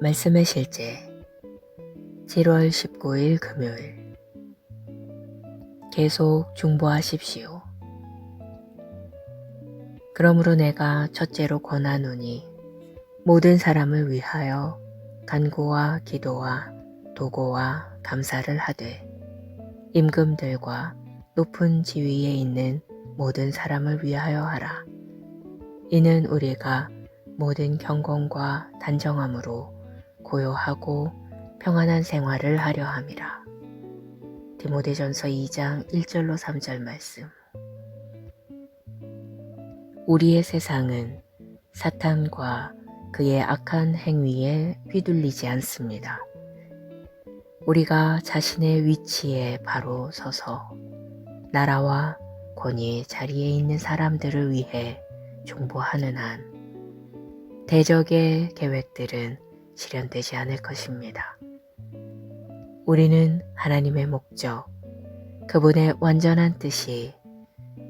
말씀의 실제 7월 19일 금요일. 계속 중보하십시오. 그러므로 내가 첫째로 권하노니 모든 사람을 위하여 간구와 기도와 도고와 감사를 하되 임금들과 높은 지위에 있는 모든 사람을 위하여 하라. 이는 우리가 모든 경건과 단정함으로 고요하고 평안한 생활을 하려 함이라. 디모데전서 2장 1절로 3절 말씀. 우리의 세상은 사탄과 그의 악한 행위에 휘둘리지 않습니다. 우리가 자신의 위치에 바로 서서 나라와 권위의 자리에 있는 사람들을 위해 중보하는 한 대적의 계획들은 실현되지 않을 것입니다. 우리는 하나님의 목적, 그분의 완전한 뜻이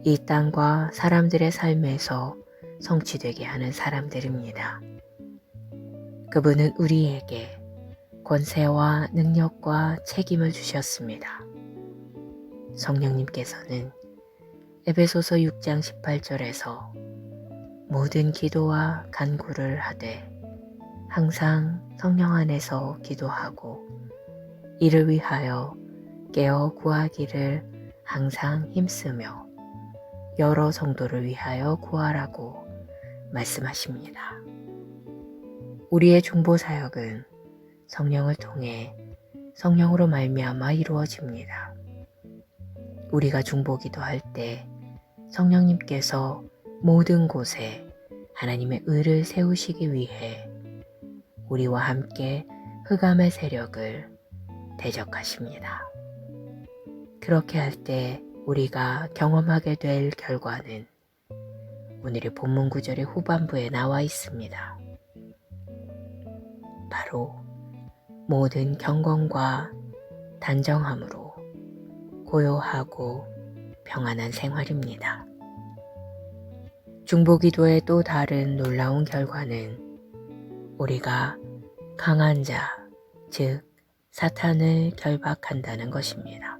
이 땅과 사람들의 삶에서 성취되게 하는 사람들입니다. 그분은 우리에게 권세와 능력과 책임을 주셨습니다. 성령님께서는 에베소서 6장 18절에서 모든 기도와 간구를 하되 항상 성령 안에서 기도하고 이를 위하여 깨어 구하기를 항상 힘쓰며 여러 성도를 위하여 구하라고 말씀하십니다. 우리의 중보 사역은 성령을 통해 성령으로 말미암아 이루어집니다. 우리가 중보기도할 때 성령님께서 모든 곳에 하나님의 의를 세우시기 위해 우리와 함께 흑암의 세력을 대적하십니다. 그렇게 할 때 우리가 경험하게 될 결과는 오늘의 본문 구절의 후반부에 나와 있습니다. 바로 모든 경건과 단정함으로 고요하고 평안한 생활입니다. 중보기도의 또 다른 놀라운 결과는 우리가 강한 자, 즉 사탄을 결박한다는 것입니다.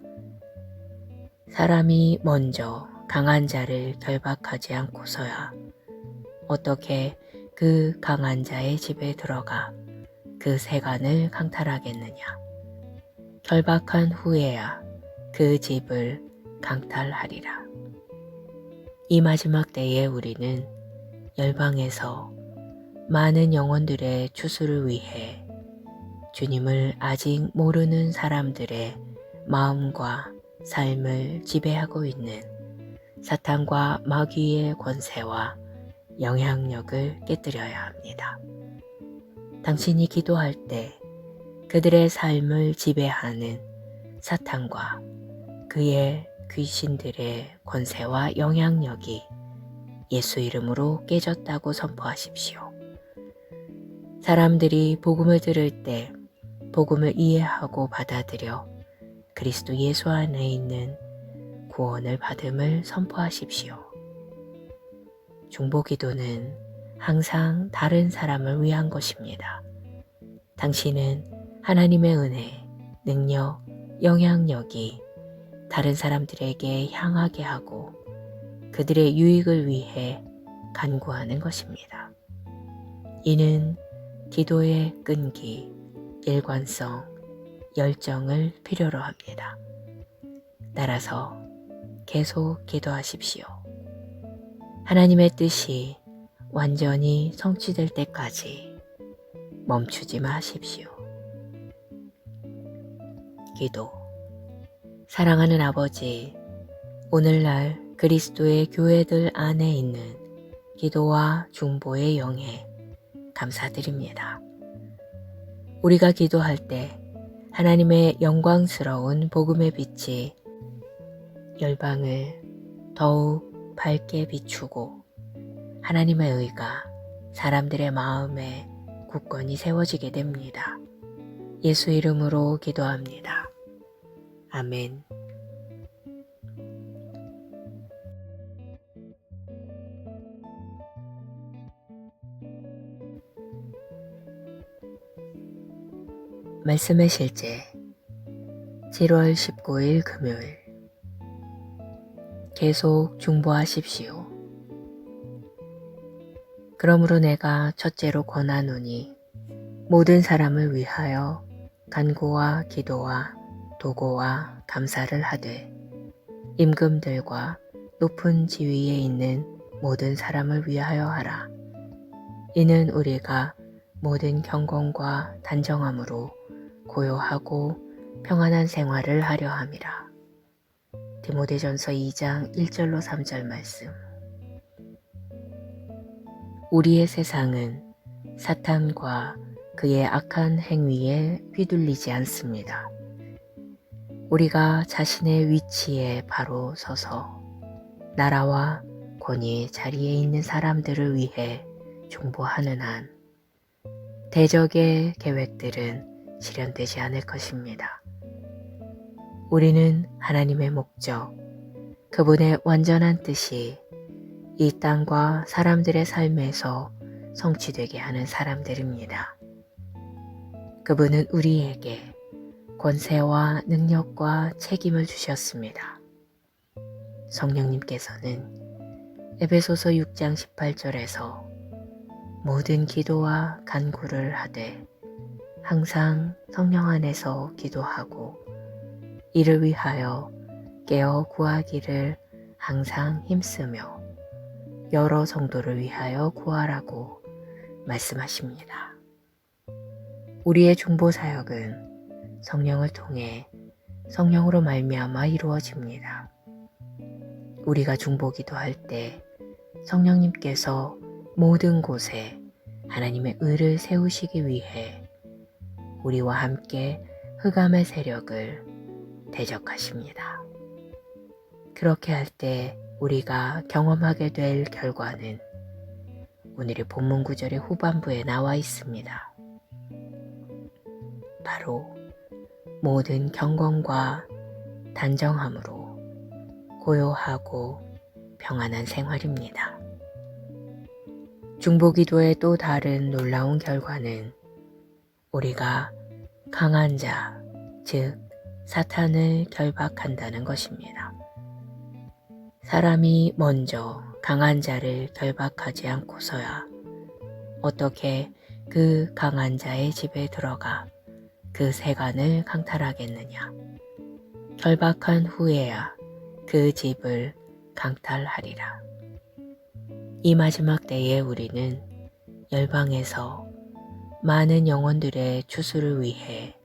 사람이 먼저 강한 자를 결박하지 않고서야 어떻게 그 강한 자의 집에 들어가 그 세간을 강탈하겠느냐. 결박한 후에야 그 집을 강탈하리라. 이 마지막 때에 우리는 열방에서 많은 영혼들의 추수를 위해 주님을 아직 모르는 사람들의 마음과 삶을 지배하고 있는 사탄과 마귀의 권세와 영향력을 깨뜨려야 합니다. 당신이 기도할 때 그들의 삶을 지배하는 사탄과 그의 귀신들의 권세와 영향력이 예수 이름으로 깨졌다고 선포하십시오. 사람들이 복음을 들을 때 복음을 이해하고 받아들여 그리스도 예수 안에 있는 구원을 받음을 선포하십시오. 중보기도는 항상 다른 사람을 위한 것입니다. 당신은 하나님의 은혜, 능력, 영향력이 다른 사람들에게 향하게 하고 그들의 유익을 위해 간구하는 것입니다. 이는 기도의 끈기, 일관성, 열정을 필요로 합니다. 따라서 계속 기도하십시오. 하나님의 뜻이 완전히 성취될 때까지 멈추지 마십시오. 기도. 사랑하는 아버지, 오늘날 그리스도의 교회들 안에 있는 기도와 중보의 영에 감사드립니다. 우리가 기도할 때 하나님의 영광스러운 복음의 빛이 열방을 더욱 밝게 비추고 하나님의 의가 사람들의 마음에 굳건히 세워지게 됩니다. 예수 이름으로 기도합니다. 아멘. 말씀의 실제 7월 19일 금요일 계속 중보하십시오. 그러므로 내가 첫째로 권하노니 모든 사람을 위하여 간구와 기도와 도고와 감사를 하되 임금들과 높은 지위에 있는 모든 사람을 위하여 하라. 이는 우리가 모든 경건과 단정함으로 고요하고 평안한 생활을 하려 함이라. 디모데전서 2장 1절로 3절 말씀. 우리의 세상은 사탄과 그의 악한 행위에 휘둘리지 않습니다. 우리가 자신의 위치에 바로 서서 나라와 권위의 자리에 있는 사람들을 위해 중보하는 한 대적의 계획들은 실현되지 않을 것입니다. 우리는 하나님의 목적, 그분의 완전한 뜻이 이 땅과 사람들의 삶에서 성취되게 하는 사람들입니다. 그분은 우리에게 권세와 능력과 책임을 주셨습니다. 성령님께서는 에베소서 6장 18절에서 모든 기도와 간구를 하되 항상 성령 안에서 기도하고 이를 위하여 깨어 구하기를 항상 힘쓰며 여러 성도를 위하여 구하라고 말씀하십니다. 우리의 중보 사역은 성령을 통해 성령으로 말미암아 이루어집니다. 우리가 중보기도 할 때 성령님께서 모든 곳에 하나님의 의를 세우시기 위해 우리와 함께 흑암의 세력을 대적하십니다. 그렇게 할 때 우리가 경험하게 될 결과는 오늘의 본문 구절의 후반부에 나와 있습니다. 바로 모든 경건과 단정함으로 고요하고 평안한 생활입니다. 중보기도의 또 다른 놀라운 결과는 우리가 강한 자, 즉 사탄을 결박한다는 것입니다. 사람이 먼저 강한 자를 결박하지 않고서야 어떻게 그 강한 자의 집에 들어가 그 세간을 강탈하겠느냐. 결박한 후에야 그 집을 강탈하리라. 이 마지막 때에 우리는 열방에서 많은 영혼들의 추수를 위해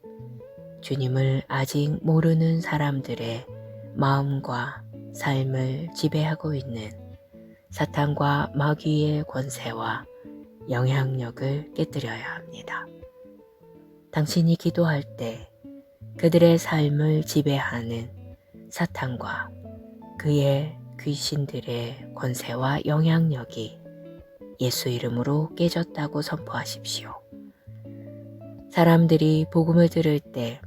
주님을 아직 모르는 사람들의 마음과 삶을 지배하고 있는 사탄과 마귀의 권세와 영향력을 깨뜨려야 합니다. 당신이 기도할 때 그들의 삶을 지배하는 사탄과 그의 귀신들의 권세와 영향력이 예수 이름으로 깨졌다고 선포하십시오. 사람들이 복음을 들을 때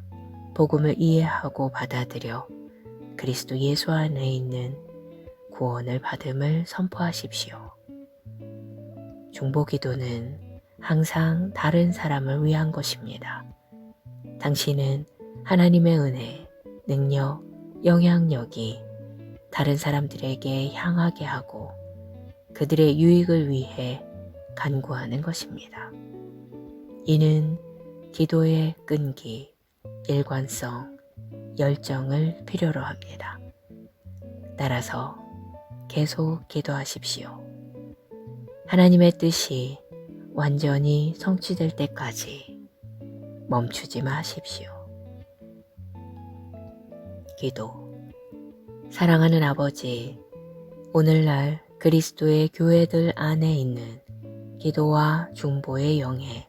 복음을 이해하고 받아들여 그리스도 예수 안에 있는 구원을 받음을 선포하십시오. 중보기도는 항상 다른 사람을 위한 것입니다. 당신은 하나님의 은혜, 능력, 영향력이 다른 사람들에게 향하게 하고 그들의 유익을 위해 간구하는 것입니다. 이는 기도의 끈기, 일관성, 열정을 필요로 합니다. 따라서 계속 기도하십시오. 하나님의 뜻이 완전히 성취될 때까지 멈추지 마십시오. 기도. 사랑하는 아버지, 오늘날 그리스도의 교회들 안에 있는 기도와 중보의 영에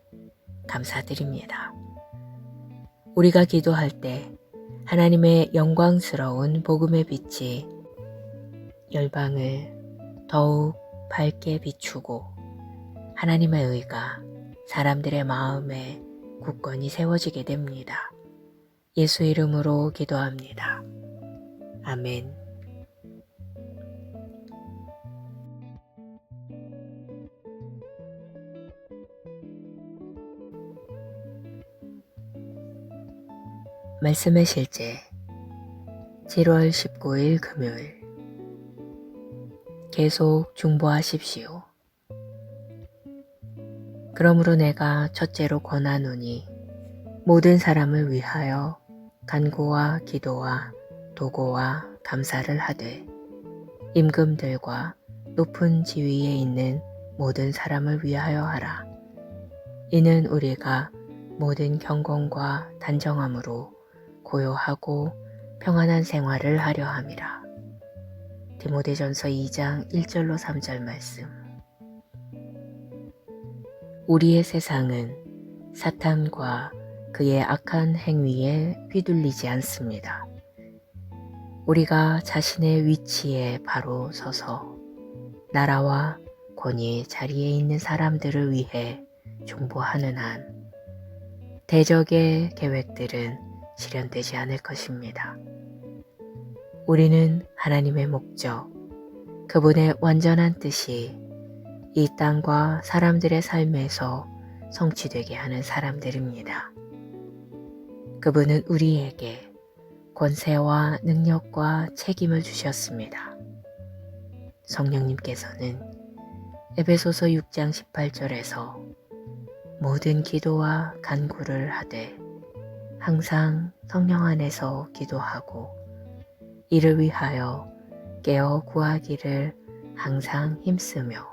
감사드립니다. 우리가 기도할 때 하나님의 영광스러운 복음의 빛이 열방을 더욱 밝게 비추고 하나님의 의가 사람들의 마음에 굳건히 세워지게 됩니다. 예수 이름으로 기도합니다. 아멘. 말씀의 실제 7월 19일 금요일. 계속 중보하십시오. 그러므로 내가 첫째로 권하노니 모든 사람을 위하여 간구와 기도와 도고와 감사를 하되 임금들과 높은 지위에 있는 모든 사람을 위하여 하라. 이는 우리가 모든 경건과 단정함으로 고요하고 평안한 생활을 하려 함이라. 디모데전서 2장 1절로 3절 말씀. 우리의 세상은 사탄과 그의 악한 행위에 휘둘리지 않습니다. 우리가 자신의 위치에 바로 서서 나라와 권위의 자리에 있는 사람들을 위해 중보하는 한 대적의 계획들은 실현되지 않을 것입니다. 우리는 하나님의 목적, 그분의 완전한 뜻이 이 땅과 사람들의 삶에서 성취되게 하는 사람들입니다. 그분은 우리에게 권세와 능력과 책임을 주셨습니다. 성령님께서는 에베소서 6장 18절에서 모든 기도와 간구를 하되 항상 성령 안에서 기도하고 이를 위하여 깨어 구하기를 항상 힘쓰며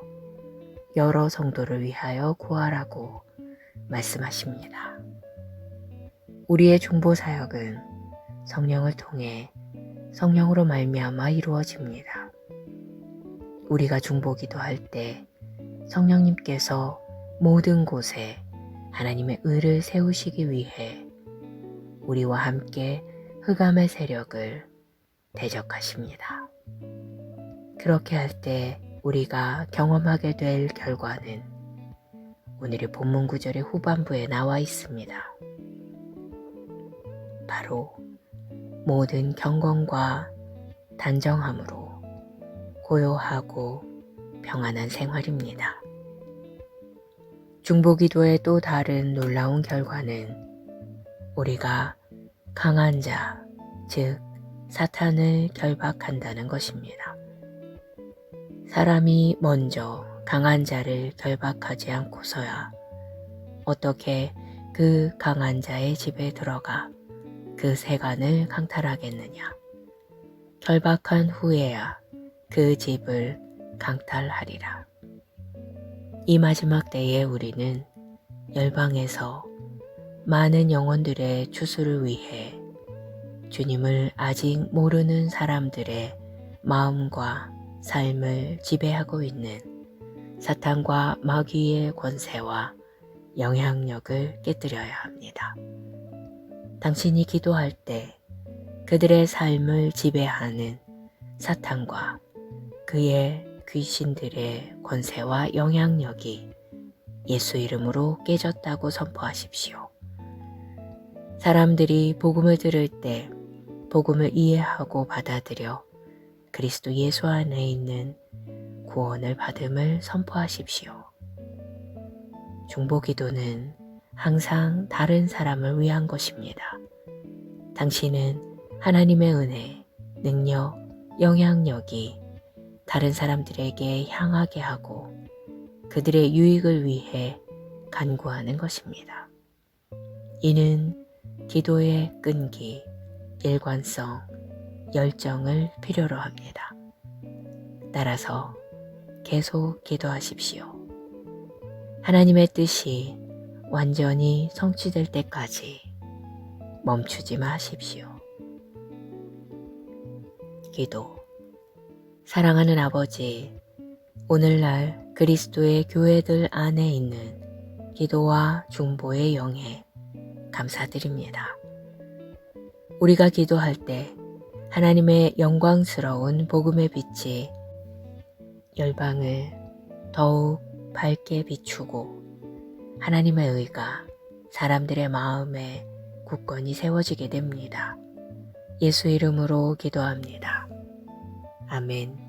여러 성도를 위하여 구하라고 말씀하십니다. 우리의 중보 사역은 성령을 통해 성령으로 말미암아 이루어집니다. 우리가 중보 기도할 때 성령님께서 모든 곳에 하나님의 의를 세우시기 위해 우리와 함께 흑암의 세력을 대적하십니다. 그렇게 할 때 우리가 경험하게 될 결과는 오늘의 본문 구절의 후반부에 나와 있습니다. 바로 모든 경건과 단정함으로 고요하고 평안한 생활입니다. 중보기도의 또 다른 놀라운 결과는 우리가 강한 자, 즉 사탄을 결박한다는 것입니다. 사람이 먼저 강한 자를 결박하지 않고서야 어떻게 그 강한 자의 집에 들어가 그 세간을 강탈하겠느냐. 결박한 후에야 그 집을 강탈하리라. 이 마지막 때에 우리는 열방에서 많은 영혼들의 추수를 위해 주님을 아직 모르는 사람들의 마음과 삶을 지배하고 있는 사탄과 마귀의 권세와 영향력을 깨뜨려야 합니다. 당신이 기도할 때 그들의 삶을 지배하는 사탄과 그의 귀신들의 권세와 영향력이 예수 이름으로 깨졌다고 선포하십시오. 사람들이 복음을 들을 때 복음을 이해하고 받아들여 그리스도 예수 안에 있는 구원을 받음을 선포하십시오. 중보기도는 항상 다른 사람을 위한 것입니다. 당신은 하나님의 은혜, 능력, 영향력이 다른 사람들에게 향하게 하고 그들의 유익을 위해 간구하는 것입니다. 이는 기도의 끈기, 일관성, 열정을 필요로 합니다. 따라서 계속 기도하십시오. 하나님의 뜻이 완전히 성취될 때까지 멈추지 마십시오. 기도. 사랑하는 아버지, 오늘날 그리스도의 교회들 안에 있는 기도와 중보의 영에 감사드립니다. 우리가 기도할 때 하나님의 영광스러운 복음의 빛이 열방을 더욱 밝게 비추고 하나님의 의가 사람들의 마음에 굳건히 세워지게 됩니다. 예수 이름으로 기도합니다. 아멘.